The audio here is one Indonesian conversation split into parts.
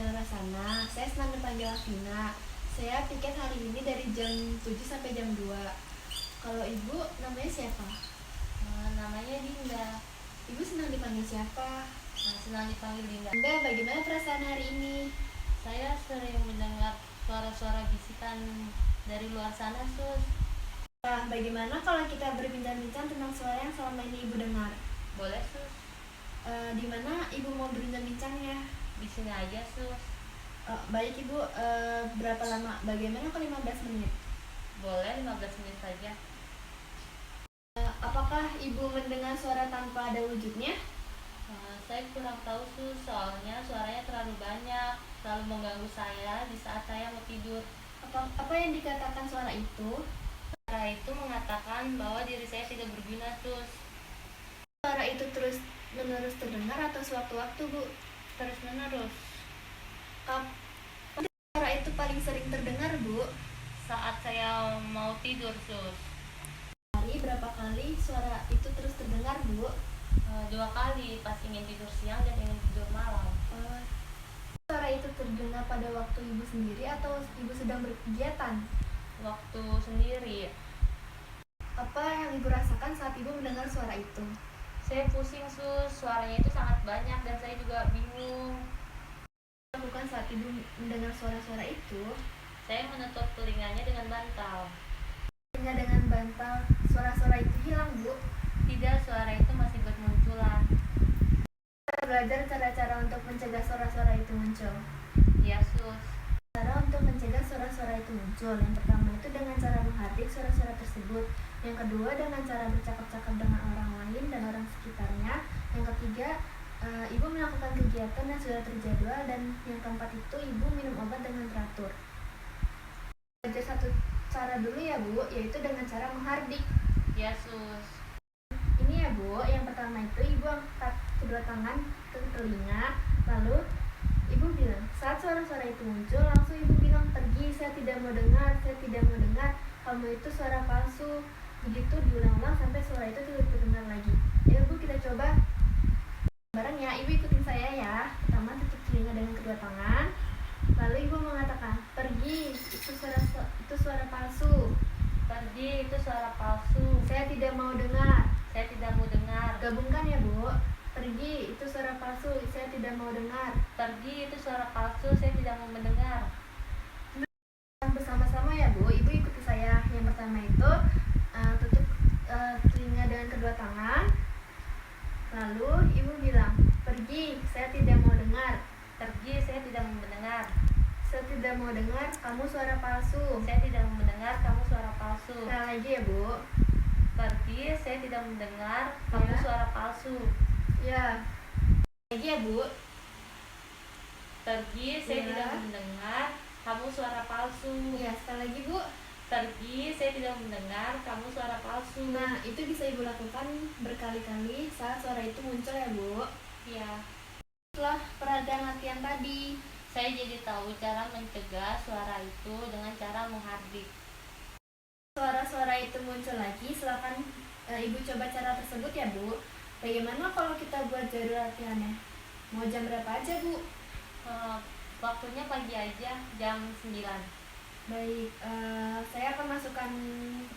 Rasana. Saya senang dipanggil Afina. Saya piket hari ini dari jam 7 sampai jam 2. Kalau ibu namanya siapa? Namanya Dinda. Ibu senang dipanggil siapa? Senang dipanggil Dinda. Dinda, bagaimana perasaan hari ini? Saya sering mendengar suara-suara bisikan dari luar sana, Sus. Nah, bagaimana kalau kita berbincang-bincang tentang suara yang selama ini ibu dengar? Boleh, Sus? Di mana ibu mau berbincang-bincangnya? Di sini aja, Sus. Baik ibu, berapa lama? Bagaimana kalau 15 menit? Boleh 15 menit saja. Apakah ibu mendengar suara tanpa ada wujudnya? Saya kurang tahu, Sus, soalnya suaranya terlalu banyak, selalu mengganggu saya di saat saya mau tidur. Apa yang dikatakan suara itu? Suara itu mengatakan bahwa diri saya tidak berguna, Sus. Suara itu terus menerus terdengar atau sewaktu-waktu, Bu? Terus menerus. Kapan suara itu paling sering terdengar, Bu? Saat saya mau tidur, Sus. Hari berapa kali suara itu terus terdengar, Bu? 2 kali, pas ingin tidur siang dan ingin tidur malam. Suara itu terdengar pada waktu ibu sendiri atau ibu sedang berkegiatan? Waktu sendiri. Apa yang ibu rasakan saat ibu mendengar suara itu? Saya pusing, Sus, suaranya itu sangat banyak dan saya juga bingung. Lakukan saat ibu mendengar suara-suara itu? Saya menutup telinganya dengan bantal. Dengan bantal, suara-suara itu hilang, Bu? Tidak, suara itu masih bermunculan. Kita belajar cara-cara untuk mencegah suara-suara itu muncul. Ya, Sus. Cara untuk mencegah suara-suara itu muncul, yang pertama itu dengan cara menghardik suara-suara tersebut. Yang kedua dengan cara bercakap-cakap dengan orang lain dan orang sekitarnya. Yang ketiga, ibu melakukan kegiatan yang sudah terjadwal. Dan yang keempat itu ibu minum obat dengan teratur. Belajar satu cara dulu ya, Bu, yaitu dengan cara menghardik. Ya, Sus. Ini ya, Bu, yang pertama itu ibu angkat kedua tangan ke telinga, lalu ibu bilang, saat suara-suara itu muncul, langsung ibu bilang, pergi, saya tidak mau dengar, saya tidak mau dengar, kamu itu suara palsu. Begitu diulang-ulang sampai suara itu tidak terdengar lagi. Ayo, Bu, kita coba bareng ya. Ibu ikutin saya ya. Pertama, tutup telinga dengan kedua tangan, lalu ibu mengatakan, pergi, itu suara palsu. Pergi, itu suara palsu. Saya tidak mau dengar. Saya tidak mau dengar. Gabungkan ya, Bu. Pergi, itu suara palsu, saya tidak mau dengar. Pergi, itu suara palsu, saya tidak mau mendengar. Bersama-sama ya, Bu. Ibu ikuti saya. Yang pertama itu tutup telinga dengan kedua tangan. Lalu ibu bilang, pergi, saya tidak mau dengar. Pergi, saya tidak mau mendengar. Saya tidak mau dengar, kamu suara palsu. Saya tidak mau mendengar, kamu suara palsu. Nah, lagi ya, Bu. Pergi, saya tidak mendengar, kamu Ya. suara palsu. Ya. Lagi ya, Bu. Pergi, saya Ya. tidak mendengar, kamu suara palsu. Ya, sekali lagi, Bu. Pergi, saya tidak mendengar, kamu suara palsu. Nah, itu bisa ibu lakukan berkali-kali saat suara itu muncul ya, Bu. Ya, Setelah perhatian latihan tadi, saya jadi tahu cara mencegah suara itu dengan cara menghardik. suara-suara itu muncul lagi, silakan ibu coba cara tersebut ya, Bu. Bagaimana kalau kita buat jadwal latihannya? Mau jam berapa aja, Bu? Waktunya pagi aja, jam 9. Baik, saya akan masukkan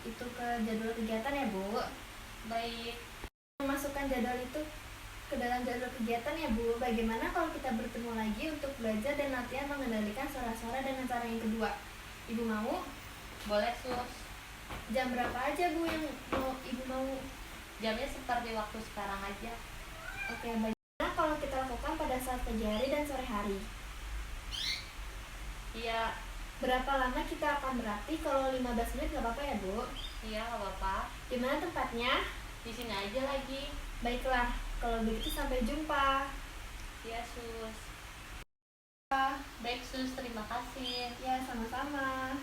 itu ke jadwal kegiatan ya, Bu. Baik. Memasukkan jadwal itu ke dalam jadwal kegiatan ya, Bu. Bagaimana kalau kita bertemu lagi untuk belajar dan latihan mengendalikan suara-suara dengan cara yang kedua? Ibu mau? Boleh, Sus. Jam berapa aja, Bu, yang ibu mau? Jamnya seperti waktu sekarang aja. Oke, bagaimana kalau kita lakukan pada saat pagi hari dan sore hari? Iya. Berapa lama kita akan berlatih? Kalau 15 menit nggak apa-apa ya, Bu? Iya, nggak apa-apa. Di mana tempatnya? Di sini aja lagi. Baiklah, kalau begitu sampai jumpa. Iya, Sus. Baik, Sus, terima kasih. Ya, sama-sama.